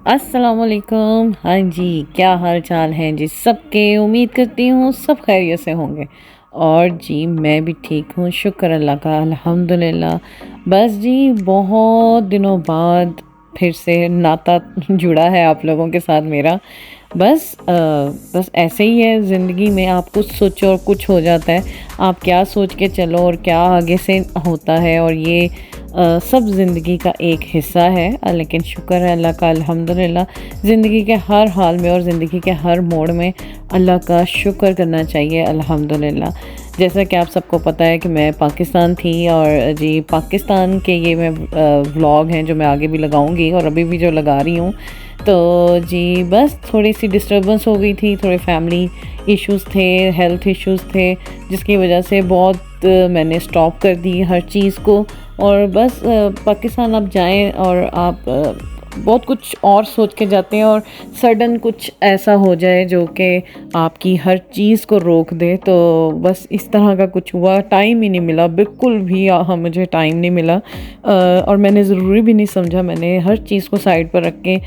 अस्सलाम वालेकुम। हाँ जी, क्या हाल चाल हैं जी सबके। उम्मीद करती हूँ सब खैरियत से होंगे। और जी मैं भी ठीक हूँ, शुक्र अल्लाह का, अल्हम्दुलिल्लाह। बस जी बहुत दिनों बाद फिर से नाता जुड़ा है आप लोगों के साथ मेरा। बस ऐसे ही है ज़िंदगी में, आप कुछ सोचो और कुछ हो जाता है। आप क्या सोच के चलो और क्या आगे से होता है, और ये सब ज़िंदगी का एक हिस्सा है। लेकिन शुक्र है अल्लाह का, अल्हम्दुलिल्लाह। ज़िंदगी के हर हाल में और ज़िंदगी के हर मोड़ में अल्लाह का शुक्र करना चाहिए, अल्हम्दुलिल्लाह। जैसा कि आप सबको पता है कि मैं पाकिस्तान थी, और जी पाकिस्तान के ये मैं व्लॉग हैं जो मैं आगे भी लगाऊंगी और अभी भी जो लगा रही हूँ। तो जी बस थोड़ी सी डिस्टर्बेंस हो गई थी, थोड़े फैमिली इश्यूज़ थे, हेल्थ इश्यूज़ थे, जिसकी वजह से बहुत मैंने स्टॉप कर दी हर चीज़ को। और बस पाकिस्तान आप जाएं और आप बहुत कुछ और सोच के जाते हैं, और सडन कुछ ऐसा हो जाए जो कि आपकी हर चीज़ को रोक दे। तो बस इस तरह का कुछ हुआ, टाइम ही नहीं मिला बिल्कुल भी। हाँ, मुझे टाइम नहीं मिला, और मैंने ज़रूरी भी नहीं समझा। मैंने हर चीज़ को साइड पर रख के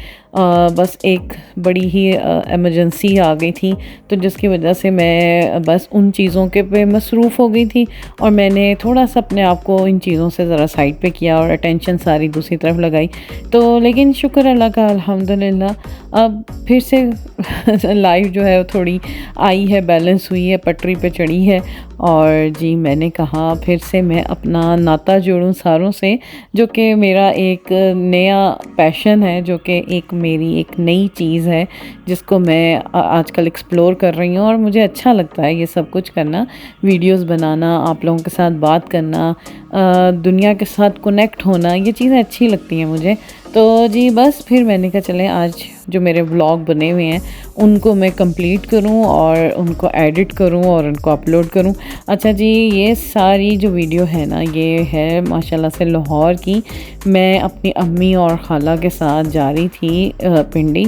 बस एक बड़ी ही इमरजेंसी आ गई थी, तो जिसकी वजह से मैं बस उन चीज़ों के पे मसरूफ़ हो गई थी, और मैंने थोड़ा सा अपने आप को इन चीज़ों से ज़रा साइड पे किया और अटेंशन सारी दूसरी तरफ लगाई। तो लेकिन शुक्र अल्लाह का, अल्हम्दुलिल्लाह। अब फिर से लाइफ जो है वो थोड़ी आई है, बैलेंस हुई है, पटरी पे चढ़ी है। और जी मैंने कहा फिर से मैं अपना नाता जोड़ूं सारों से, जो कि मेरा एक नया पैशन है, जो कि एक मेरी एक नई चीज़ है जिसको मैं आजकल एक्सप्लोर कर रही हूँ। और मुझे अच्छा लगता है ये सब कुछ करना, वीडियोस बनाना, आप लोगों के साथ बात करना, दुनिया के साथ कनेक्ट होना, ये चीज़ें अच्छी लगती हैं मुझे। तो जी बस फिर मैंने कहा चलें आज जो मेरे व्लॉग बने हुए हैं उनको मैं कंप्लीट करूं और उनको एडिट करूं और उनको अपलोड करूं। अच्छा जी, ये सारी जो वीडियो है ना, ये है माशाल्लाह से लाहौर की। मैं अपनी अम्मी और खाला के साथ जा रही थी पिंडी।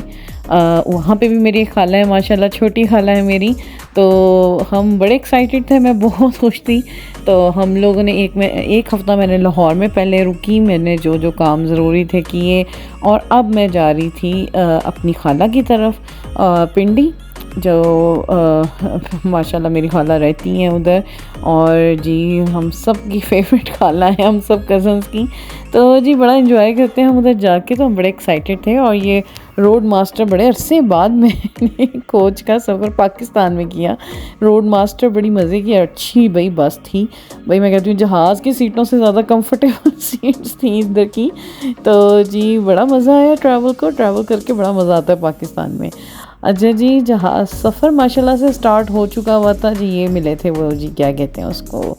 वहाँ पे भी मेरी खाला है, माशाल्लाह छोटी खाला है मेरी। तो हम बड़े एक्साइटेड थे, मैं बहुत खुश थी। तो हम लोगों ने एक हफ़्ता मैंने लाहौर में पहले रुकी, मैंने जो जो काम ज़रूरी थे किए, और अब मैं जा रही थी अपनी खाला की तरफ, पिंडी, जो माशाल्लाह मेरी खाला रहती हैं उधर। और जी हम सब की फेवरेट खाला है, हम सब कज़न्स की। तो जी बड़ा एंजॉय करते हैं हम उधर जाके, तो हम बड़े एक्साइटेड थे। और ये रोड मास्टर, बड़े अरसे बाद मैंने कोच का सफ़र पाकिस्तान में किया। रोड मास्टर बड़ी मज़े की अच्छी भाई बस थी भाई, मैं कहती हूँ जहाज़ की सीटों से ज़्यादा कंफर्टेबल सीट्स थी इधर की। तो जी बड़ा मज़ा आया, ट्रैवल करके बड़ा मज़ा आता है पाकिस्तान में। अच्छा जी, जहाँ सफ़र माशाल्लाह से स्टार्ट हो चुका हुआ था जी, ये मिले थे वो जी क्या कहते हैं उसको,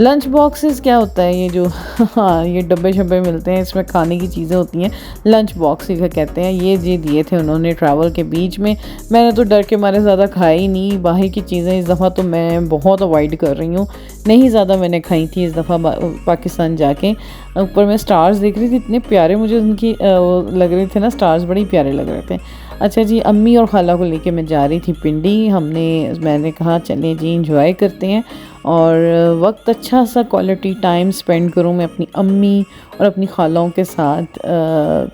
लंच बॉक्सेस। क्या होता है ये जो हाँ ये डब्बे शब्बे मिलते हैं, इसमें खाने की चीज़ें होती हैं, लंच बॉक्स ही कहते हैं। ये जी दिए थे उन्होंने ट्रैवल के बीच में। मैंने तो डर के मारे ज़्यादा खाई ही नहीं बाहर की चीज़ें, इस दफ़ा तो मैं बहुत अवॉइड कर रही हूँ, नहीं ज़्यादा मैंने खाई थी इस दफ़ा पाकिस्तान जाके। ऊपर मैं स्टार्स देख रही थी, इतने प्यारे मुझे उनकी वो लग रहे थे ना, स्टार्स बड़े प्यारे लग रहे थे। अच्छा जी, अम्मी और खाला को लेके मैं जा रही थी पिंडी। मैंने कहा चलें जी इंजॉय करते हैं, और वक्त अच्छा सा क्वालिटी टाइम स्पेंड करूं मैं अपनी अम्मी और अपनी खालाओं के साथ।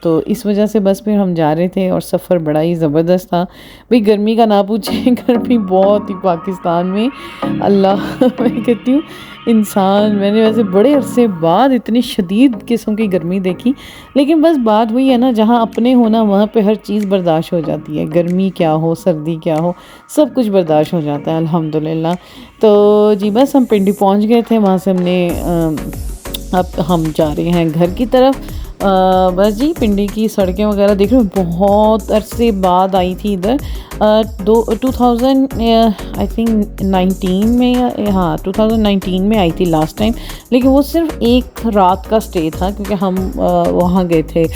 तो इस वजह से बस फिर हम जा रहे थे, और सफ़र बड़ा ही ज़बरदस्त था भाई। गर्मी का ना पूछें, गर्मी बहुत ही पाकिस्तान में, अल्लाह मैं कहती हूँ इंसान, मैंने वैसे बड़े अरसे बाद इतनी शदीद किस्म की गर्मी देखी। लेकिन बस बात हुई है ना, जहाँ अपने होना वहाँ पे हर चीज़ बर्दाश्त हो जाती है, गर्मी क्या हो सर्दी क्या हो, सब कुछ बर्दाश्त हो जाता है अल्हम्दुलिल्लाह। तो जी बस हम पिंडी पहुँच गए थे, वहाँ से अब हम जा रहे हैं घर की तरफ। बस जी पिंडी की सड़कें वगैरह देख रहे हो, बहुत अरसे बाद आई थी इधर। 2000 आई थिंक 19 में, हाँ 2019 में आई थी लास्ट टाइम। लेकिन वो सिर्फ एक रात का स्टे था, क्योंकि हम वहाँ गए थे,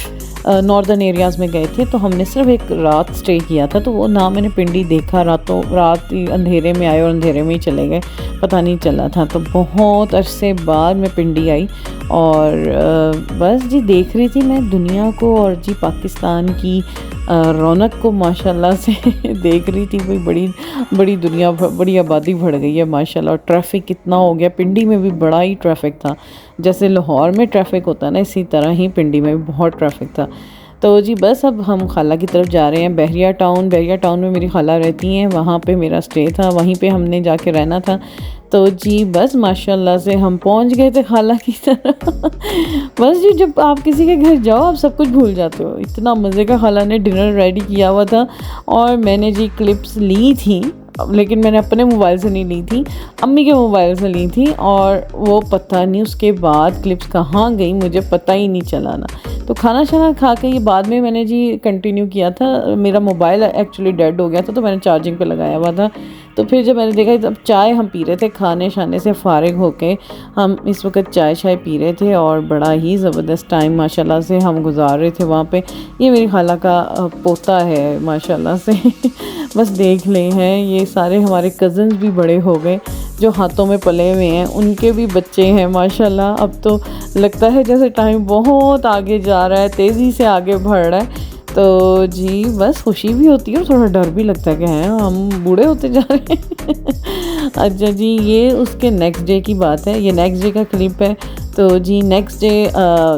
नॉर्दर्न एरियाज़ में गए थे, तो हमने सिर्फ एक रात स्टे किया था। तो वो ना मैंने पिंडी देखा, रात अंधेरे में आए और अंधेरे में ही चले गए, पता नहीं चला था। तो बहुत अरसे बाद मैं पिंडी आई, और बस जी देख रही थी मैं दुनिया को, और जी पाकिस्तान की रौनक को माशाल्लाह से देख रही थी भाई। बड़ी बड़ी दुनिया, बड़ी आबादी बढ़ गई है माशाल्लाह। और ट्रैफिक कितना हो गया, पिंडी में भी बड़ा ही ट्रैफिक था। जैसे लाहौर में ट्रैफिक होता है ना, इसी तरह ही पिंडी में भी बहुत ट्रैफिक था। तो जी बस अब हम खाला की तरफ जा रहे हैं, बहरिया टाउन में मेरी खाला रहती हैं, वहाँ पे मेरा स्टे था, वहीं पे हमने जाके रहना था। तो जी बस माशाल्लाह से हम पहुँच गए थे खाला की तरफ। बस जी जब आप किसी के घर जाओ आप सब कुछ भूल जाते हो, इतना मज़े का खाला ने डिनर रेडी किया हुआ था। और मैंने जी क्लिप्स ली थी, लेकिन मैंने अपने मोबाइल से नहीं ली थी, अम्मी के मोबाइल से ली थी। और वो पता नहीं उसके बाद क्लिप्स कहाँ गई, मुझे पता ही नहीं चला ना। तो खाना शाना खा के ये बाद में मैंने जी कंटिन्यू किया था। मेरा मोबाइल एक्चुअली डेड हो गया था, तो मैंने चार्जिंग पे लगाया हुआ था। तो फिर जब मैंने देखा, तब चाय हम पी रहे थे, खाने शाने से फ़ारिग होके हम इस वक्त चाय शाय पी रहे थे और बड़ा ही ज़बरदस्त टाइम माशाल्लाह से हम गुजार रहे थे वहाँ पे। ये मेरी खाला का पोता है माशाल्लाह से। बस देख ले हैं, ये सारे हमारे कज़न्स भी बड़े हो गए, जो हाथों में पले हुए हैं उनके भी बच्चे हैं माशाल्लाह। अब तो लगता है जैसे टाइम बहुत आगे जा रहा है, तेज़ी से आगे बढ़ रहा है। तो जी बस खुशी भी होती है और थोड़ा डर भी लगता है कि हैं हम बूढ़े होते जा रहे हैं। अच्छा जी, ये उसके नेक्स्ट डे की बात है, ये नेक्स्ट डे का क्लिप है। तो जी नेक्स्ट डे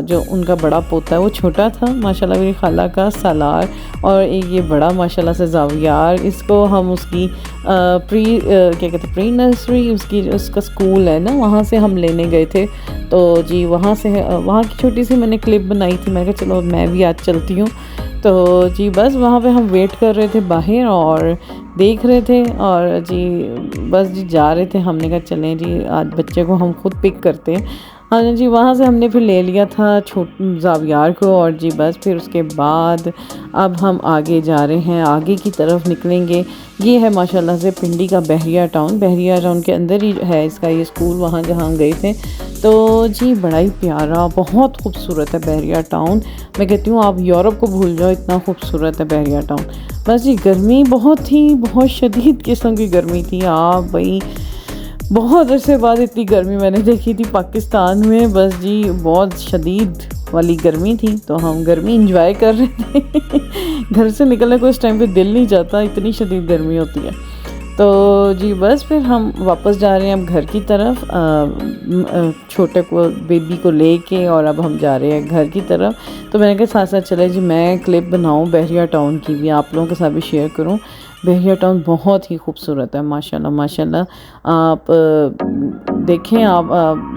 जो उनका बड़ा पोता है वो छोटा था माशाल्लाह, मेरी खाला का सालार, और एक ये बड़ा माशाल्लाह से जावियार, इसको हम उसकी क्या कहते हैं प्री नर्सरी, उसका स्कूल है ना, वहाँ से हम लेने गए थे। तो जी वहाँ की छोटी सी मैंने क्लिप बनाई थी, मैं कहा चलो मैं भी आज चलती हूँ। तो जी बस वहाँ पे हम वेट कर रहे थे बाहर और देख रहे थे, और जी बस जी जा रहे थे। हमने कहा चलें जी आज बच्चे को हम खुद पिक करते हैं। हाँ जी, वहाँ से हमने फिर ले लिया था जावियार को, और जी बस फिर उसके बाद अब हम आगे जा रहे हैं, आगे की तरफ निकलेंगे। ये है माशाल्लाह से पिंडी का बहरिया टाउन के अंदर ही है इसका ये स्कूल, वहाँ जहाँ हम गए थे। तो जी बड़ा ही प्यारा, बहुत खूबसूरत है बहरिया टाउन। मैं कहती हूँ आप यूरोप को भूल जाओ, इतना खूबसूरत है बहरिया टाउन। बस जी गर्मी बहुत शदीद किस्म की गर्मी थी। आप भाई बहुत अरसे बाद इतनी गर्मी मैंने देखी थी पाकिस्तान में। बस जी बहुत शदीद वाली गर्मी थी, तो हम गर्मी इंजॉय कर रहे थे। घर से निकलने को इस टाइम पे दिल नहीं चाहता, इतनी शदीद गर्मी होती है। तो जी बस फिर हम वापस जा रहे हैं अब घर की तरफ, छोटे को बेबी को लेके, और अब हम जा रहे हैं घर की तरफ। तो मैंने कहा साथ साथ चले जी मैं क्लिप बनाऊं बहरिया टाउन की भी, आप लोगों के साथ भी शेयर करूं। बहरिया टाउन बहुत ही खूबसूरत है माशाल्लाह। आप देखें, आप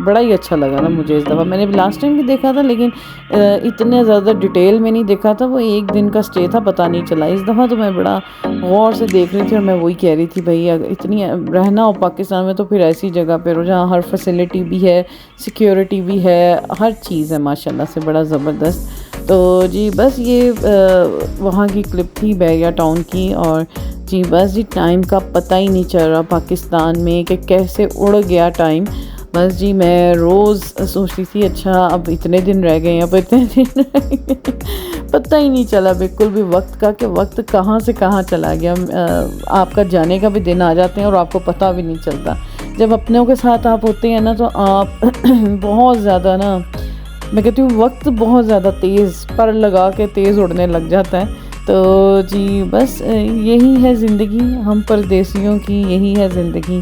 बड़ा ही अच्छा लगा ना मुझे इस दफ़ा। मैंने लास्ट टाइम भी देखा था, लेकिन इतने ज़्यादा डिटेल में नहीं देखा था, वो एक दिन का स्टे था, पता नहीं चला। इस दफ़ा तो मैं बड़ा गौर से देख रही थी, और मैं वही कह रही थी भाई अगर इतनी रहना हो पाकिस्तान में तो फिर ऐसी जगह पर हो जहाँ हर फैसिलिटी भी है, सिक्योरिटी भी है, हर चीज़ है माशाल्लाह से, बड़ा ज़बरदस्त। तो जी बस ये वहाँ की क्लिप थी बहरिया टाउन की। और जी बस जी टाइम का पता ही नहीं चल रहा पाकिस्तान में कि कैसे उड़ गया टाइम। बस जी मैं रोज़ सोचती थी अच्छा अब इतने दिन रह गए, अब इतने दिन रह गए, पता ही नहीं चला बिल्कुल भी वक्त का, कि वक्त कहाँ से कहाँ चला गया। आपका जाने का भी दिन आ जाते हैं और आपको पता भी नहीं चलता। जब अपनों के साथ आप होते हैं ना, तो आप बहुत ज़्यादा ना, मैं कहती हूँ वक्त बहुत ज़्यादा तेज़ पर लगा के तेज़ उड़ने लग जाता है। तो जी बस यही है ज़िंदगी, हम परदेसियों की यही है ज़िंदगी।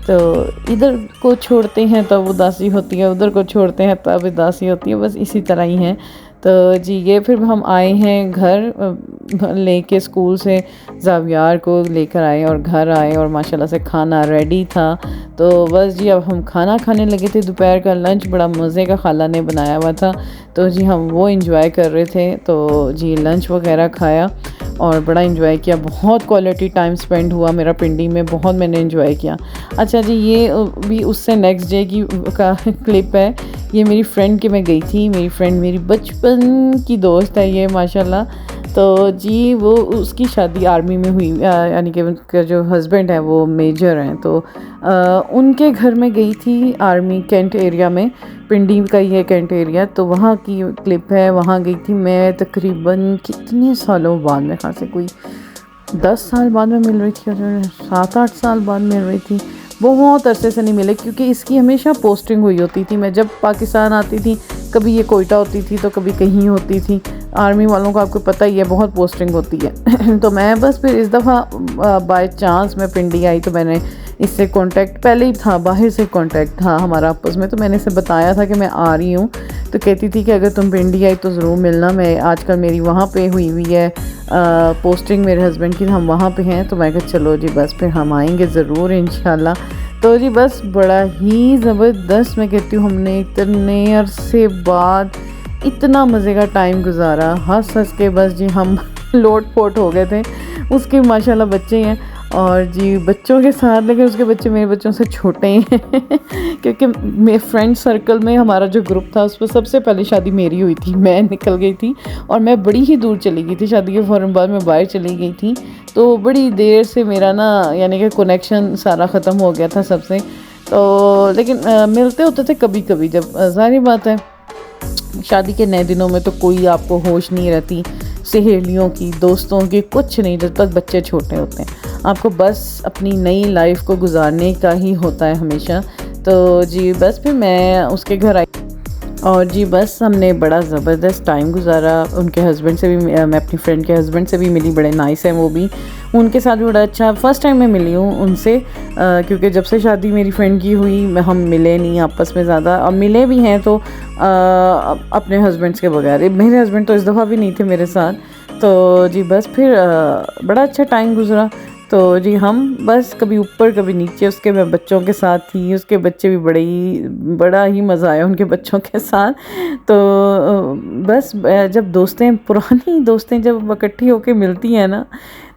तो इधर को छोड़ते हैं तब उदासी होती है, उधर को छोड़ते हैं तब उदासी होती है, बस इसी तरह ही है। तो जी ये फिर हम आए हैं घर लेके, स्कूल से जावियार को लेकर आए और घर आए, और माशाल्लाह से खाना रेडी था। तो बस जी अब हम खाना खाने लगे थे, दोपहर का लंच बड़ा मज़े का खाला ने बनाया हुआ था, तो जी हम वो इंजॉय कर रहे थे। तो जी लंच वगैरह खाया और बड़ा इंजॉय किया, बहुत क्वालिटी टाइम स्पेंड हुआ मेरा पिंडी में, बहुत मैंने इंजॉय किया। अच्छा जी ये भी उससे नेक्स्ट डे की का क्लिप है। ये मेरी फ्रेंड के मैं गई थी, मेरी फ्रेंड मेरी बचपन की दोस्त है ये माशाल्लाह। तो जी वो उसकी शादी आर्मी में हुई, यानी कि उनका जो हस्बैंड है वो मेजर हैं, तो उनके घर में गई थी आर्मी कैंट एरिया में, पिंडी का ही है कैंट एरिया। तो वहाँ की क्लिप है, वहाँ गई थी मैं तकरीबन कितने सालों बाद, मेरे ख्याल से कोई 10 साल बाद में मिल रही थी, और 7-8 साल बाद मिल रही थी, बहुत अरसे से नहीं मिले, क्योंकि इसकी हमेशा पोस्टिंग हुई होती थी। मैं जब पाकिस्तान आती थी, कभी ये कोयटा होती थी तो कभी कहीं होती थी। आर्मी वालों को आपको पता ही है बहुत पोस्टिंग होती है। तो मैं बस फिर इस दफ़ा बाय चांस मैं पिंडी आई, तो मैंने इससे कांटेक्ट पहले ही था, बाहर से कांटेक्ट था हमारा आपस में। तो मैंने इसे बताया था कि मैं आ रही हूँ, तो कहती थी कि अगर तुम पिंडी आई तो ज़रूर मिलना। मैं आजकल मेरी वहाँ पे हुई है पोस्टिंग मेरे हस्बैंड की, हम वहाँ पे हैं। तो मैं कहा चलो जी बस फिर हम आएंगे ज़रूर इंशाल्लाह। तो जी बस बड़ा ही ज़बरदस्त, मैं कहती हूँ हमने इतने अरसे बाद इतना मज़े का टाइम गुजारा, हंस हंस के बस जी हम लोट पोट हो गए थे। उसके माशाल्लाह बच्चे हैं और जी बच्चों के साथ, लेकिन उसके बच्चे मेरे बच्चों से छोटे हैं क्योंकि मेरे फ्रेंड सर्कल में हमारा जो ग्रुप था उस पर सबसे पहले शादी मेरी हुई थी। मैं निकल गई थी और मैं बड़ी ही दूर चली गई थी, शादी के फ़ौरन बाद मैं बाहर चली गई थी। तो बड़ी देर से मेरा ना यानी कि कनेक्शन सारा ख़त्म हो गया था सबसे। तो लेकिन मिलते होते थे कभी कभी, जब ज़ाहिर बात है शादी के नए दिनों में तो कोई आपको होश नहीं रहती सहेलियों की, दोस्तों की, कुछ नहीं, जब तक बच्चे छोटे होते हैं। आपको बस अपनी नई लाइफ को गुजारने का ही होता है हमेशा। तो जी बस फिर मैं उसके घर आई और जी बस हमने बड़ा ज़बरदस्त टाइम गुजारा। उनके हस्बैंड से भी, मैं अपनी फ्रेंड के हस्बैंड से भी मिली, बड़े नाइस हैं वो भी, उनके साथ भी बड़ा अच्छा। फ़र्स्ट टाइम मैं मिली हूँ उनसे क्योंकि जब से शादी मेरी फ्रेंड की हुई हम मिले नहीं आपस में ज़्यादा, और मिले भी हैं तो अपने हस्बैंड्स के बगैर। मेरे हस्बैंड तो इस दफ़ा भी नहीं थे मेरे साथ। तो जी बस फिर बड़ा अच्छा टाइम गुजरा। तो जी हम बस कभी ऊपर कभी नीचे, उसके मैं बच्चों के साथ थी, उसके बच्चे भी बड़ा ही मज़ा आया उनके बच्चों के साथ। तो बस जब पुरानी दोस्तें जब इकट्ठी होकर मिलती हैं ना,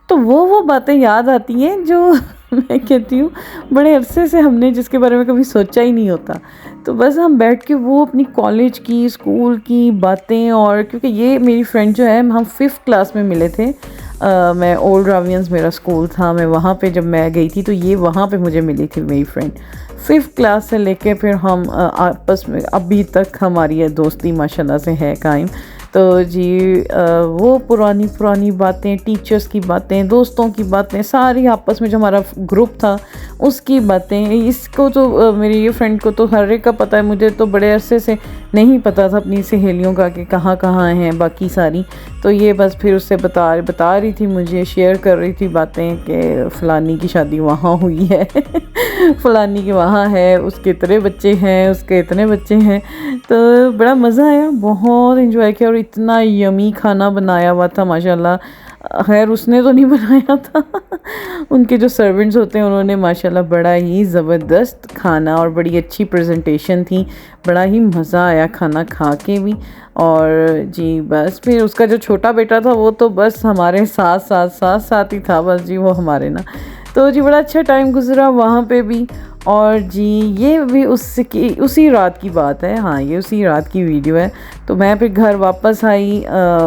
तो वो बातें याद आती हैं जो मैं कहती हूँ बड़े अरसे से हमने जिसके बारे में कभी सोचा ही नहीं होता। तो बस हम बैठ के वो अपनी कॉलेज की, स्कूल की बातें, और क्योंकि ये मेरी फ्रेंड जो है हम 5th क्लास में मिले थे। मैं ओल्ड रावियंस मेरा स्कूल था, मैं वहाँ पे जब मैं गई थी तो ये वहाँ पे मुझे मिली थी मेरी फ्रेंड। 5th क्लास से लेके फिर हम आपस में अभी तक हमारी दोस्ती माशाल्लाह से है कायम। तो जी वो पुरानी बातें, टीचर्स की बातें, दोस्तों की बातें, सारी आपस में जो हमारा ग्रुप था उसकी बातें। इसको तो मेरी ये फ्रेंड को तो हर एक का पता है, मुझे तो बड़े अरसे से नहीं पता था अपनी सहेलियों का कि कहाँ कहाँ हैं बाकी सारी। तो ये बस फिर उससे बता रही थी, मुझे शेयर कर रही थी बातें कि फ़लानी की शादी वहाँ हुई है फ़लानी के वहाँ है, उसके इतने बच्चे हैं, उसके इतने बच्चे हैं। तो बड़ा मज़ा आया, बहुत इन्जॉय किया, और इतना यमी खाना बनाया हुआ था माशाल्लाह। खैर उसने तो नहीं बनाया था उनके जो सर्वेंट्स होते हैं उन्होंने माशाल्लाह बड़ा ही ज़बरदस्त खाना और बड़ी अच्छी प्रेजेंटेशन थी। बड़ा ही मज़ा आया खाना खा के भी। और जी बस फिर उसका जो छोटा बेटा था वो तो बस हमारे साथ ही था बस जी, वो हमारे ना। तो जी बड़ा अच्छा टाइम गुजरा वहाँ पे भी। और जी ये भी उसी रात की बात है, हाँ ये उसी रात की वीडियो है। तो मैं फिर घर वापस आई,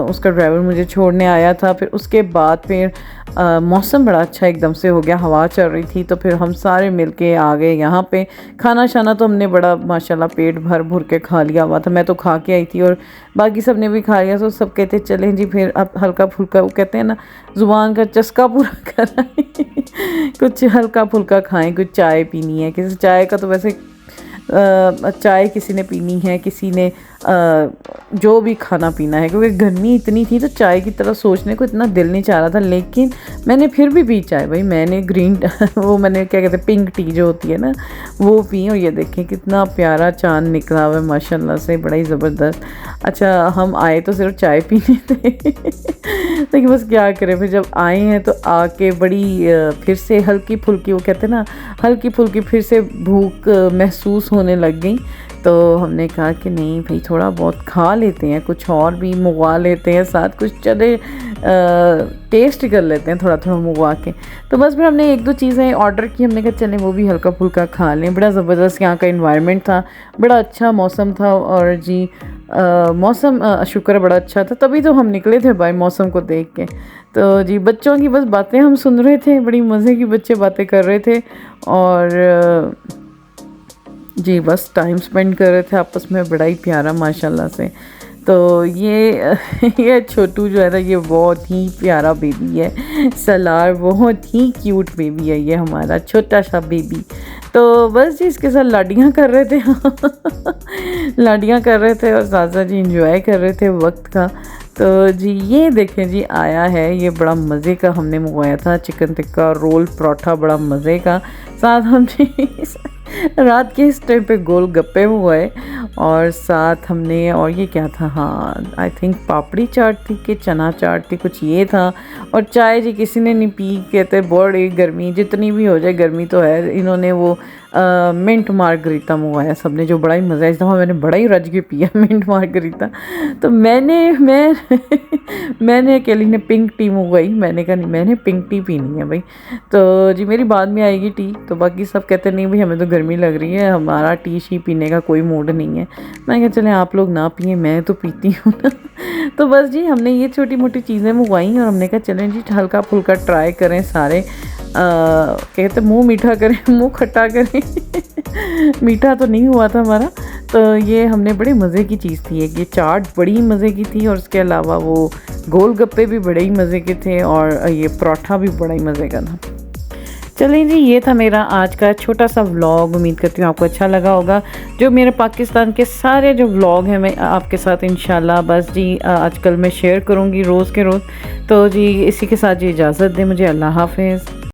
उसका ड्राइवर मुझे छोड़ने आया था। फिर उसके बाद फिर मौसम बड़ा अच्छा एकदम से हो गया, हवा चल रही थी, तो फिर हम सारे मिलके आ गए यहाँ पे। खाना शाना तो हमने बड़ा माशाल्लाह पेट भर के खा लिया हुआ था। मैं तो खा के आई थी और बाकी सब ने भी खा लिया। तो सब कहते चलें जी फिर अब हल्का फुल्का, वो कहते हैं ना ज़ुबान का चस्का पूरा कराएं कुछ हल्का फुल्का खाएं, कुछ चाय पीनी है, किसी चाय का तो वैसे चाय किसी ने पीनी है, किसी ने जो भी खाना पीना है, क्योंकि गर्मी इतनी थी तो चाय की तरफ सोचने को इतना दिल नहीं चाह रहा था। लेकिन मैंने फिर भी पी चाय भाई, मैंने ग्रीन वो मैंने क्या कहते हैं पिंक टी जो होती है ना वो पी। और ये देखें कितना प्यारा चांद निकला हुआ है माशाल्लाह से, बड़ा ही ज़बरदस्त। अच्छा हम आए तो सिर्फ चाय पीने थे लेकिन बस क्या करें, फिर जब आए हैं तो आके बड़ी फिर से हल्की फुल्की, वो कहते हैं ना हल्की फुल्की फिर से भूख महसूस होने लग गई। तो हमने कहा कि नहीं भाई थोड़ा बहुत खा लेते हैं, कुछ और भी मंगवा लेते हैं साथ, कुछ चले टेस्ट कर लेते हैं थोड़ा मंगवा के। तो बस फिर हमने 1-2 चीज़ें ऑर्डर की, हमने कहा चलें वो भी हल्का फुल्का खा लें। बड़ा ज़बरदस्त यहाँ का इन्वायरमेंट था, बड़ा अच्छा मौसम था। और जी मौसम शुक्र बड़ा अच्छा था, तभी तो हम निकले थे भाई मौसम को देख के। तो जी बच्चों की बस बातें हम सुन रहे थे, बड़ी मज़े की बच्चे बातें कर रहे थे। और जी बस टाइम स्पेंड कर रहे थे आपस में, बड़ा ही प्यारा माशाल्लाह से। तो ये छोटू जो है ना ये बहुत ही प्यारा बेबी है, सलार बहुत ही क्यूट बेबी है ये हमारा छोटा सा बेबी। तो बस जी इसके साथ लाडियाँ कर रहे थे लाडियाँ कर रहे थे और ज़ाज़ा जी इंजॉय कर रहे थे वक्त का। तो जी ये देखें जी आया है, ये बड़ा मज़े का हमने मंगवाया था, चिकन टिक्का रोल परोठा बड़ा मज़े का। साथ हमने रात के इस टाइम पे गोल गप्पे मंगवाए, और साथ हमने, और ये क्या था, हाँ आई थिंक पापड़ी चाट थी कि चना चाट थी, कुछ ये था। और चाय जी किसी ने नहीं पी, कहते बड़ी गर्मी, जितनी भी हो जाए गर्मी तो है। इन्होंने वो मिंट मार्गरीता मंगवाया सबने, जो बड़ा ही मज़ा है। इस दफ़ा मैंने बड़ा ही रज के पिया मिंट मार्गरीता। तो मैंने अकेली ने पिंक टी मंगवाई। मैंने कहा नहीं, मैंने पिंक टी पीनी है भाई। तो जी मेरी बाद में आएगी टी। तो बाकी सब कहते नहीं भाई हमें तो गर्मी लग रही है, हमारा टी शी पीने का कोई मूड नहीं है। मैं कहा चलें आप लोग ना पिए, मैं तो पीती हूँ ना। तो बस जी हमने ये छोटी मोटी चीज़ें मंगवाई, और हमने कहा चलें जी हल्का फुल्का ट्राई करें सारे। कहते मुंह मीठा करें मुंह खट्टा करें। मीठा तो नहीं हुआ था हमारा। तो ये हमने बड़े मज़े की चीज़ थी, एक ये चाट बड़ी मज़े की थी, और उसके अलावा वो गोलगप्पे भी बड़े ही मज़े के थे, और ये पराठा भी बड़ा ही मज़े का था। चलिए जी ये था मेरा आज का छोटा सा व्लॉग। उम्मीद करती हूँ आपको अच्छा लगा होगा। जो मेरे पाकिस्तान के सारे जो व्लॉग हैं मैं आपके साथ इंशाल्लाह बस जी आजकल मैं शेयर करूँगी रोज़ के रोज़। तो जी इसी के साथ जी इजाज़त दें मुझे। अल्लाह हाफ़िज़।